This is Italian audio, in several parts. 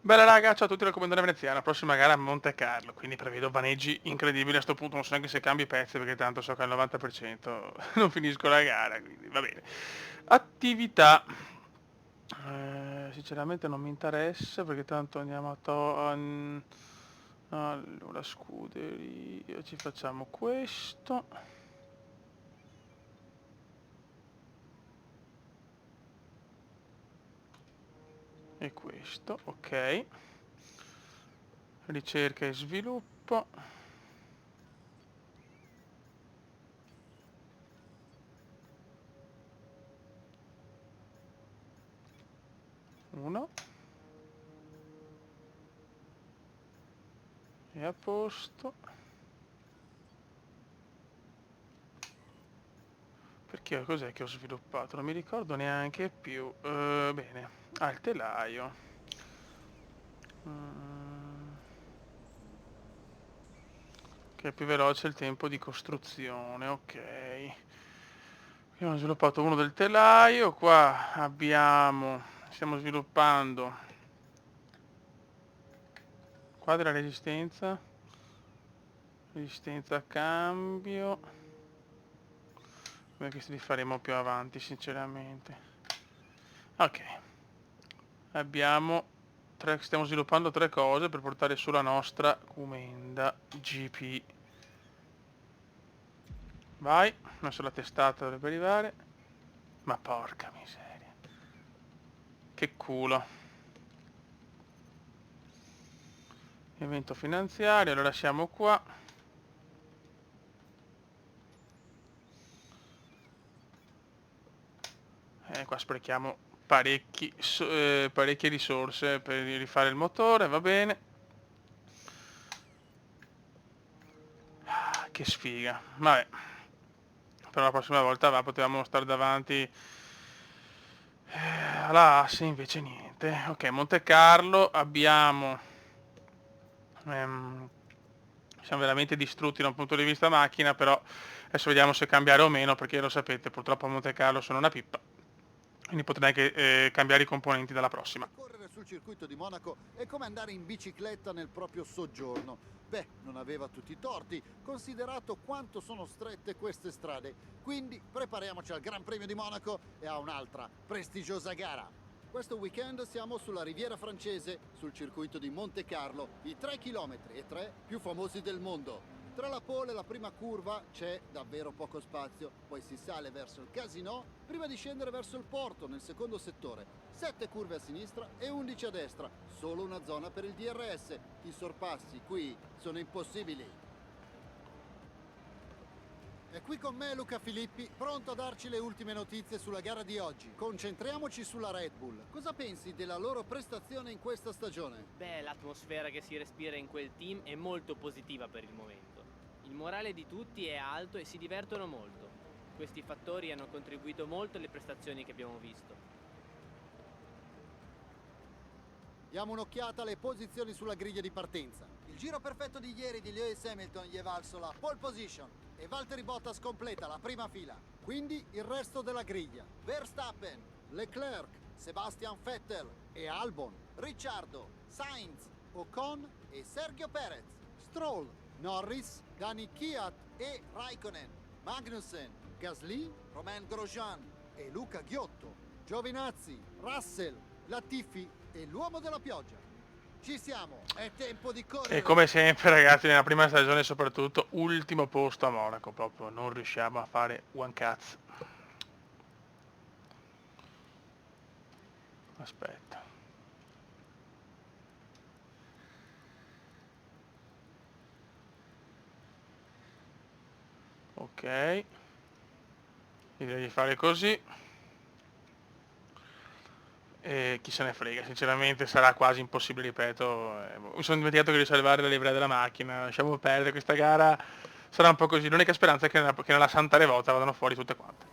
Bella raga, ciao a tutti, raccomandone veneziana, prossima gara a Monte Carlo, quindi prevedo vaneggi incredibili a sto punto, non so neanche se cambio i pezzi perché tanto so che al 90% non finisco la gara, quindi va bene. Attività. Sinceramente non mi interessa perché tanto andiamo allora, scuderia, ci facciamo questo. E questo, ok. Ricerca e sviluppo. Uno. E a posto. Perché cos'è che ho sviluppato? Non mi ricordo neanche più. Bene. Ah, il telaio. Mm, che è più veloce il tempo di costruzione, ok. Abbiamo sviluppato uno del telaio, qua stiamo sviluppando qua della resistenza a cambio. Questi li faremo più avanti, sinceramente. Ok, stiamo sviluppando tre cose per portare sulla nostra Comenda GP. Vai, adesso la testata dovrebbe arrivare. Ma porca miseria. Che culo. Evento finanziario, lo lasciamo qua. Qua sprechiamo parecchie risorse per rifare il motore, va bene. Ah, che sfiga. Vabbè. Per la prossima volta potevamo stare davanti alla asse, invece niente. Ok, Monte Carlo ehm, siamo veramente distrutti da un punto di vista macchina, però adesso vediamo se cambiare o meno, perché lo sapete, purtroppo a Monte Carlo sono una pippa. Quindi potrei anche cambiare i componenti dalla prossima. Correre sul circuito di Monaco è come andare in bicicletta nel proprio soggiorno. Beh, non aveva tutti i torti, considerato quanto sono strette queste strade. Quindi prepariamoci al Gran Premio di Monaco e a un'altra prestigiosa gara. Questo weekend siamo sulla Riviera Francese, sul circuito di Monte Carlo, i 3 km e 3 più famosi del mondo. Tra la pole e la prima curva c'è davvero poco spazio, poi si sale verso il Casino prima di scendere verso il porto nel secondo settore. 7 curve a sinistra e 11 a destra, solo una zona per il DRS. I sorpassi qui sono impossibili. È qui con me Luca Filippi, pronto a darci le ultime notizie sulla gara di oggi. Concentriamoci sulla Red Bull. Cosa pensi della loro prestazione in questa stagione? Beh, l'atmosfera che si respira in quel team è molto positiva per il momento. Il morale di tutti è alto e si divertono molto. Questi fattori hanno contribuito molto alle prestazioni che abbiamo visto. Diamo un'occhiata alle posizioni sulla griglia di partenza. Il giro perfetto di ieri di Lewis Hamilton gli è valso la pole position e Valtteri Bottas completa la prima fila. Quindi il resto della griglia: Verstappen, Leclerc, Sebastian Vettel e Albon, Ricciardo, Sainz, Ocon e Sergio Perez, Stroll, Norris, Dani Kvyat e Raikkonen, Magnussen, Gasly, Romain Grosjean e Luca Ghiotto, Giovinazzi, Russell, Latifi e l'uomo della pioggia. Ci siamo, è tempo di correre. E come sempre ragazzi, nella prima stagione soprattutto, ultimo posto a Monaco, proprio non riusciamo a fare one cazzo. Aspetta. Ok. Direi di fare così. E chi se ne frega, sinceramente sarà quasi impossibile, ripeto. Mi sono dimenticato di risalvare la livrea della macchina, lasciamo perdere questa gara, sarà un po' così. L'unica speranza è che nella Santa Revota vadano fuori tutte quante.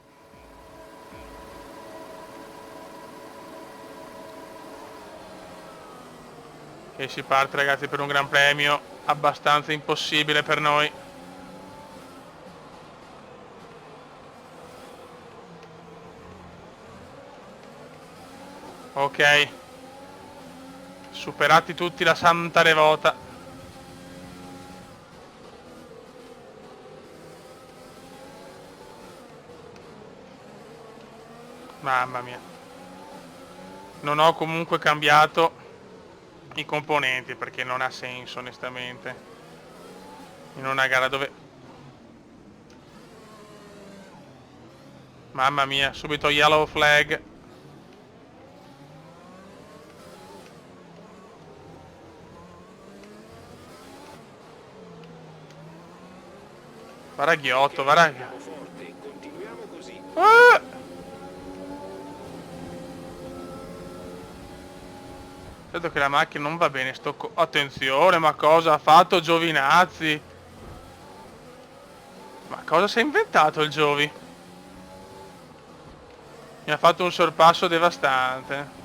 E si parte ragazzi per un gran premio abbastanza impossibile per noi. Ok, Superati tutti la santa devota. Mamma mia. Non ho comunque cambiato i componenti perché non ha senso onestamente. In una gara dove... Mamma mia, subito yellow flag. Varaghiotto, Andiamo forte, continuiamo così. Ah! Vedo che la macchina non va bene, attenzione, ma cosa ha fatto Giovinazzi? Ma cosa si è inventato il Giovi? Mi ha fatto un sorpasso devastante.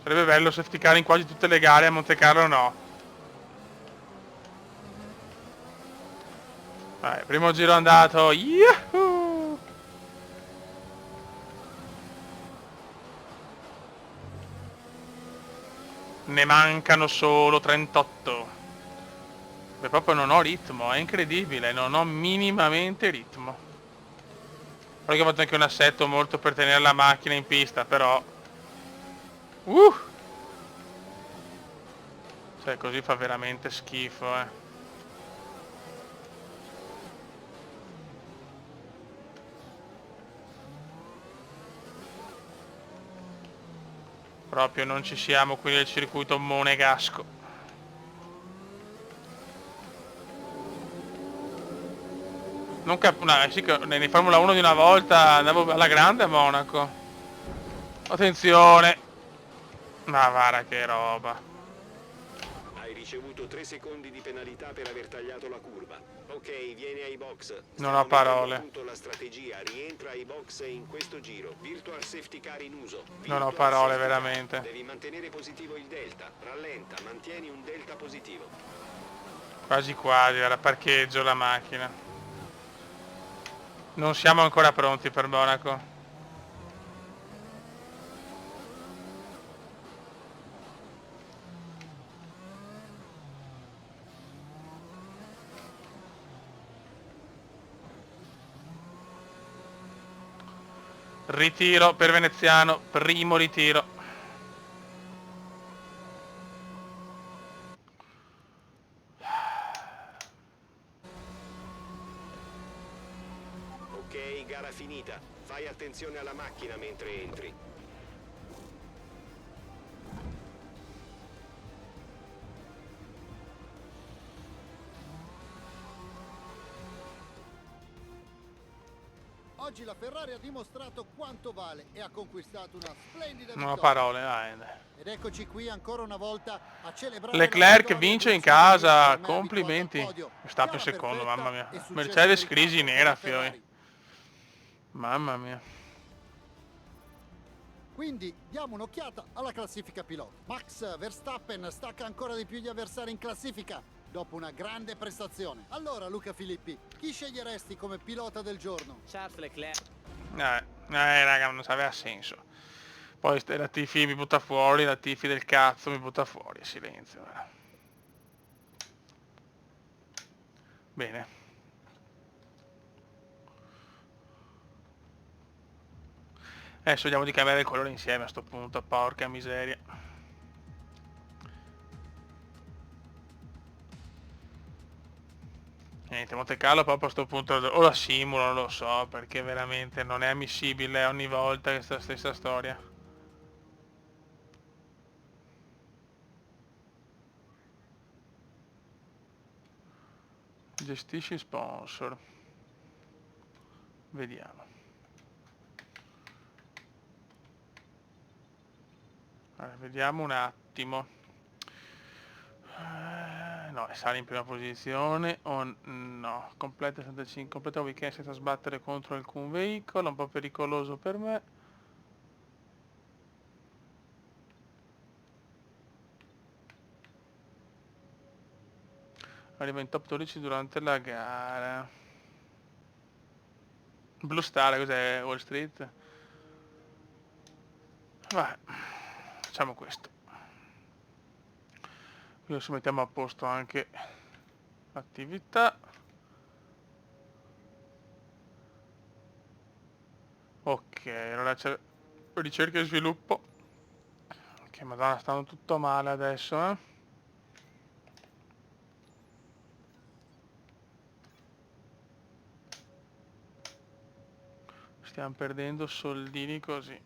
Sarebbe bello safety car in quasi tutte le gare, a Monte Carlo no. Vai, primo giro andato. Yahoo! Ne mancano solo 38. Beh, proprio non ho ritmo, è incredibile, non ho minimamente ritmo. Poi ho fatto anche un assetto molto per tenere la macchina in pista, però... Cioè, così fa veramente schifo, eh. Proprio non ci siamo qui nel circuito monegasco. Non cap... No, sì che nei Formula 1 di una volta andavo alla grande a Monaco. Attenzione! Ma guarda che roba. Hai ricevuto 3 secondi di penalità per aver tagliato la curva. Ok, vieni ai box. Non ho parole. Appunto la strategia, rientra ai box in questo giro. Virtual safety car in uso. Non ho Virtual parole safety car. veramente. Devi mantenere positivo il delta. Rallenta, mantieni un delta positivo. Quasi quasi, era parcheggio la macchina. Non siamo ancora pronti per Monaco. Ritiro per Veneziano, primo ritiro. Ok, gara finita. Fai attenzione alla macchina mentre entri. Oggi la Ferrari ha dimostrato quanto vale e ha conquistato una splendida Non ho vittoria. parole, dai. Ed eccoci qui ancora una volta a celebrare Leclerc la vince in vittoria di un casa, per me complimenti. abituato al podio. Sta per Gara secondo, perfetta mamma mia. e successo Mercedes meritato crisi per nera, la fioi. Ferrari. Mamma mia. Quindi diamo un'occhiata alla classifica piloti. Max Verstappen stacca ancora di più gli avversari in classifica dopo una grande prestazione. Allora Luca Filippi, chi sceglieresti come pilota del giorno? Charles Leclerc. Raga, non aveva senso. Poi la Tifi mi butta fuori, la Tifi del cazzo mi butta fuori, silenzio. Bene. Adesso vediamo di cambiare il colore insieme a sto punto, porca miseria. Niente, Monte Carlo proprio a sto punto o la simulo, non lo so, perché veramente non è ammissibile ogni volta questa stessa storia. Gestisci sponsor. Vediamo. Allora, vediamo un attimo. No, sale in prima posizione o no? Completa 65, completa un weekend senza sbattere contro alcun veicolo, un po' pericoloso per me. Arriva in top 12 durante la gara. Blue Star, cos'è? Wall Street? Vabbè, facciamo questo. Qui adesso mettiamo a posto anche l'attività. Ok, allora c'è ricerca e sviluppo. Che madonna, stanno tutto male adesso, eh? Stiamo perdendo soldini così.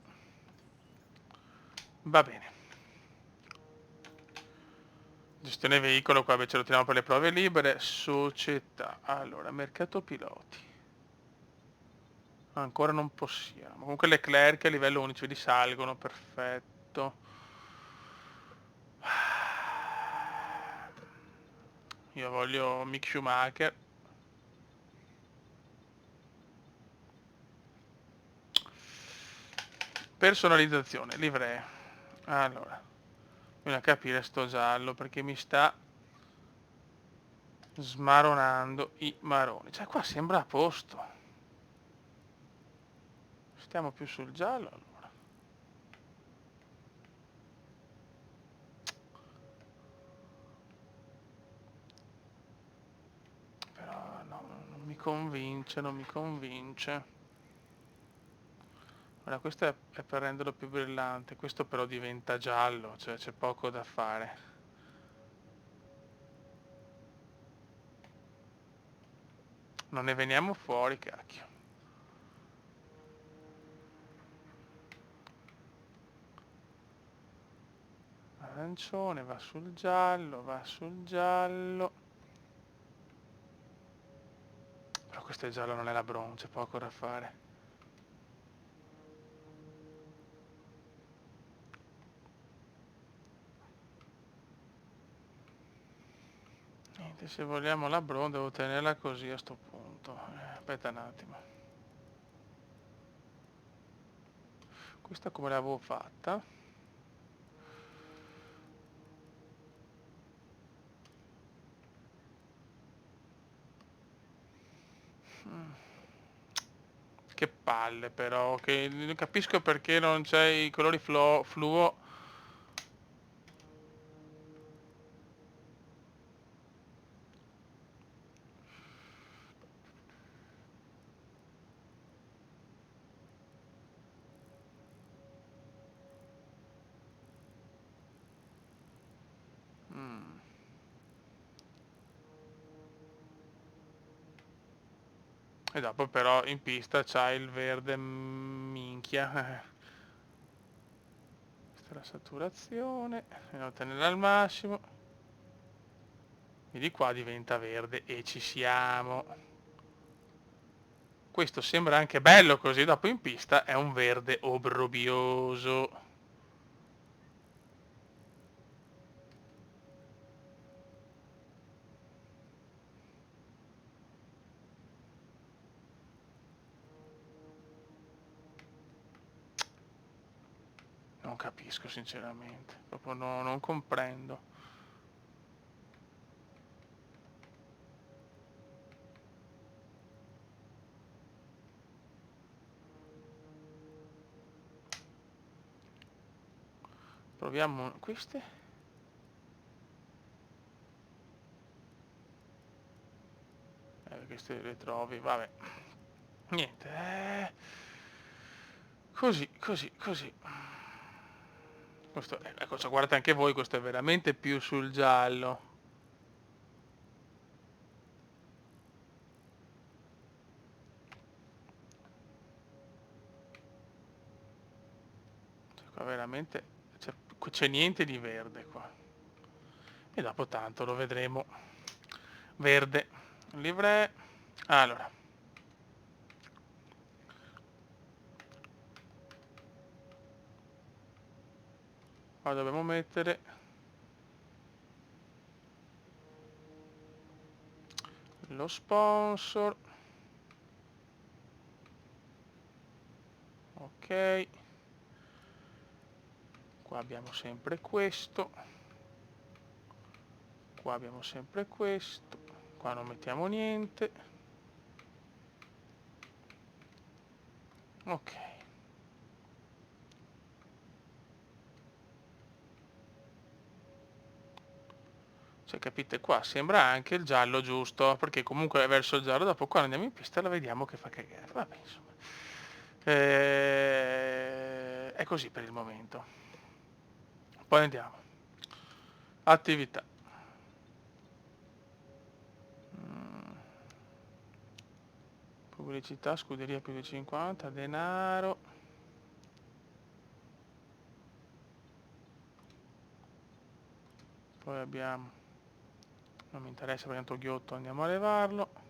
Va bene. Gestione veicolo, qua invece lo tiriamo per le prove libere. Società. Allora, mercato piloti. Ancora non possiamo. Comunque le clerche a livello 11 li salgono, perfetto. Io voglio Mick Schumacher. Personalizzazione, livree. Allora, bisogna capire sto giallo perché mi sta smaronando i maroni. Cioè qua sembra a posto. Stiamo più sul giallo allora. Però no, non mi convince, non mi convince. Ora questo è per renderlo più brillante, questo però diventa giallo, cioè c'è poco da fare. Non ne veniamo fuori, cacchio. Arancione, va sul giallo, va sul giallo. Però questo è giallo, non è la bronzo, c'è poco da fare. Niente, se vogliamo la bronzo devo tenerla così a sto punto. Aspetta un attimo. Questa come l'avevo fatta? Che palle però, che non capisco perché non c'è i colori fluo. Mm. E dopo però in pista c'hai il verde minchia. Questa è la saturazione, devo tenerla al massimo. E di qua diventa verde e ci siamo. Questo sembra anche bello così, dopo in pista è un verde obbrobrioso. Non capisco sinceramente, proprio non comprendo. Proviamo queste. Queste le trovi, vabbè. Niente. Così, così, così. Questo, ecco, cioè, guardate anche voi, questo è veramente più sul giallo. Cioè, qua veramente c'è niente di verde qua. E dopo tanto lo vedremo. Verde. Livree. Allora. Qua dobbiamo mettere lo sponsor. Ok. Qua abbiamo sempre questo. Qua abbiamo sempre questo. Qua non mettiamo niente. Ok. Cioè, capite, qua sembra anche il giallo giusto, perché comunque è verso il giallo, dopo quando andiamo in pista la vediamo che fa cagare. Vabbè, insomma. È così per il momento. Poi andiamo. Attività. Mm. Pubblicità, scuderia più di 50, denaro. Poi abbiamo, non mi interessa perché tanto ghiotto, andiamo a levarlo.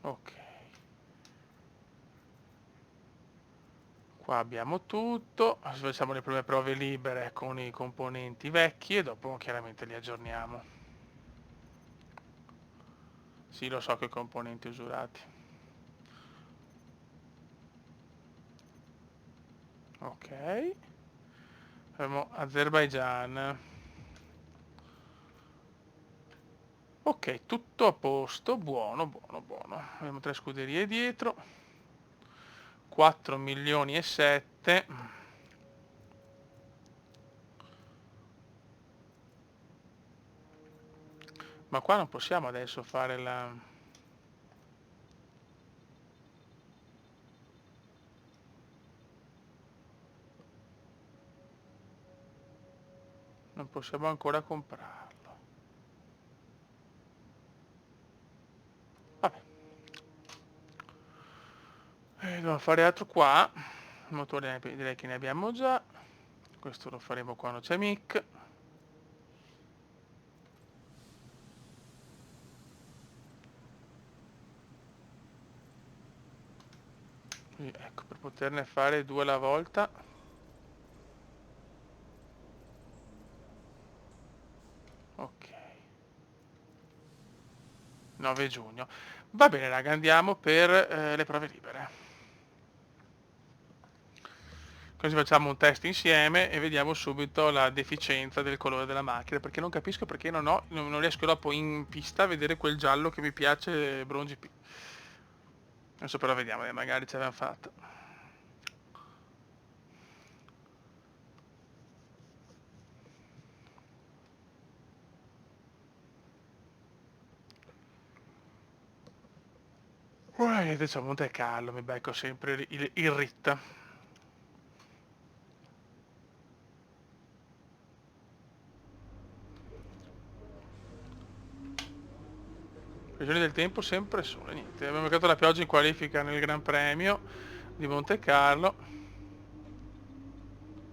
Ok. Qua abbiamo tutto, adesso facciamo le prime prove libere con i componenti vecchi e dopo chiaramente li aggiorniamo. Sì, lo so che i componenti usurati. Ok. Abbiamo Azerbaijan. Ok, tutto a posto, buono, buono, buono. Abbiamo 3 scuderie dietro. 4 milioni e 7. Ma qua non possiamo adesso fare la... Non possiamo ancora comprarlo. Vabbè. Dobbiamo fare altro qua. Il motore direi che ne abbiamo già. Questo lo faremo quando c'è Mick. Quindi, ecco, per poterne fare 2 alla volta. Ok. 9 giugno. Va bene raga, andiamo per le prove libere. Così facciamo un test insieme e vediamo subito la deficienza del colore della macchina, perché non capisco perché non riesco dopo in pista a vedere quel giallo che mi piace Brown GP. Adesso però vediamo, magari ce l'abbiamo fatta. Diciamo Monte Carlo, mi becco sempre il RIT. Previsioni del tempo sempre sole, niente. Abbiamo beccato la pioggia in qualifica nel Gran Premio di Monte Carlo.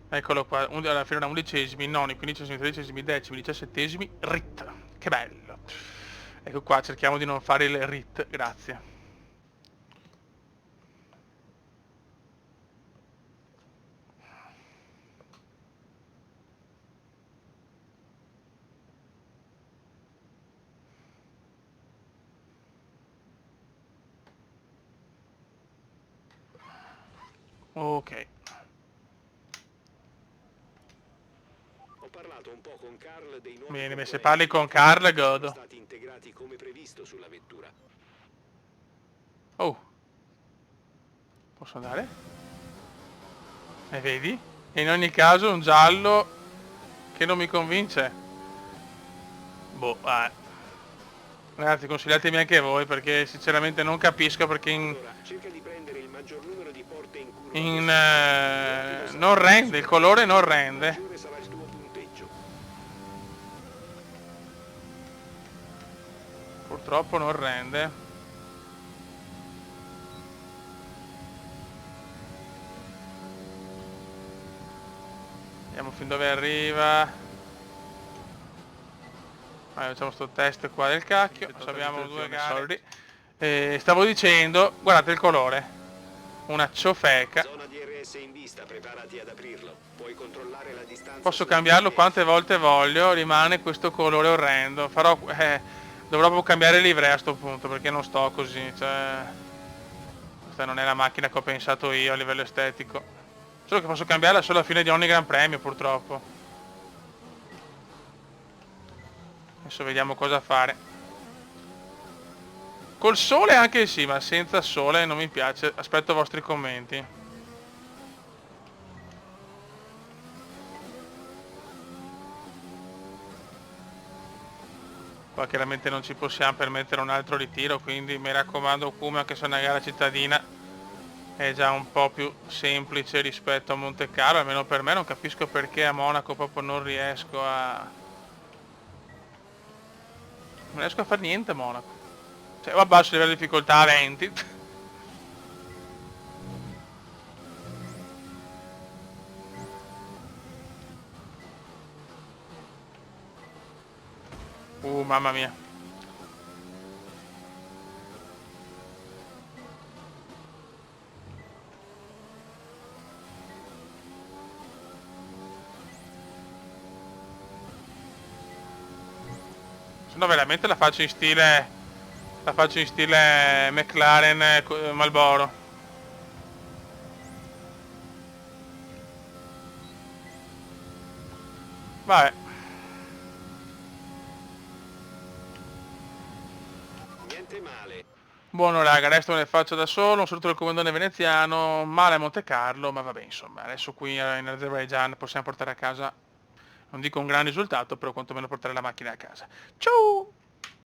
Eccolo qua, alla fine da 11esimi, noni, 15esimi, 13esimi, decimi, 17esimi, RIT. Che bello. Ecco qua, cerchiamo di non fare il RIT, grazie. Ok. Ho parlato un po' con Carl dei nuovi Bene, se componenti parli con che Carl, sono godo. stati integrati come previsto sulla vettura. Oh. Posso andare? E vedi? E in ogni caso un giallo che non mi convince. Boh, ragazzi, consigliatemi anche voi perché sinceramente non capisco perché Allora, cerca di prendere il maggior numero di porte in curva non rende, il colore non rende. maggiore sarà il tuo punteggio. Purtroppo non rende. Vediamo fin dove arriva. Facciamo sto test qua del cacchio. Abbiamo 2 gare. Stavo dicendo, guardate il colore. Una ciofeca. Zona DRS in vista, preparati ad aprirlo. Puoi controllare la distanza. Posso cambiarlo quante volte voglio, rimane questo colore orrendo. Dovrò proprio cambiare livrea a sto punto perché non sto così, cioè questa non è la macchina che ho pensato io a livello estetico. Solo che posso cambiarla solo alla fine di ogni Gran Premio, purtroppo. Adesso vediamo cosa fare. Col sole anche sì, ma senza sole non mi piace. Aspetto i vostri commenti. Qua chiaramente non ci possiamo permettere un altro ritiro, quindi mi raccomando Kuma, anche se è una gara cittadina è già un po' più semplice rispetto a Monte Carlo, almeno per me. Non capisco perché a Monaco proprio non riesco a fare niente a Monaco. Cioè o abbasso il livello di difficoltà a 20. Mamma mia. Se no veramente la faccio in stile McLaren Marlboro. Vabbè. Niente male. Buono raga, adesso me ne faccio da solo, un saluto del comandante veneziano, male a Monte Carlo, ma vabbè insomma, adesso qui in Azerbaijan possiamo portare a casa, non dico un gran risultato, però quantomeno portare la macchina a casa. Ciao!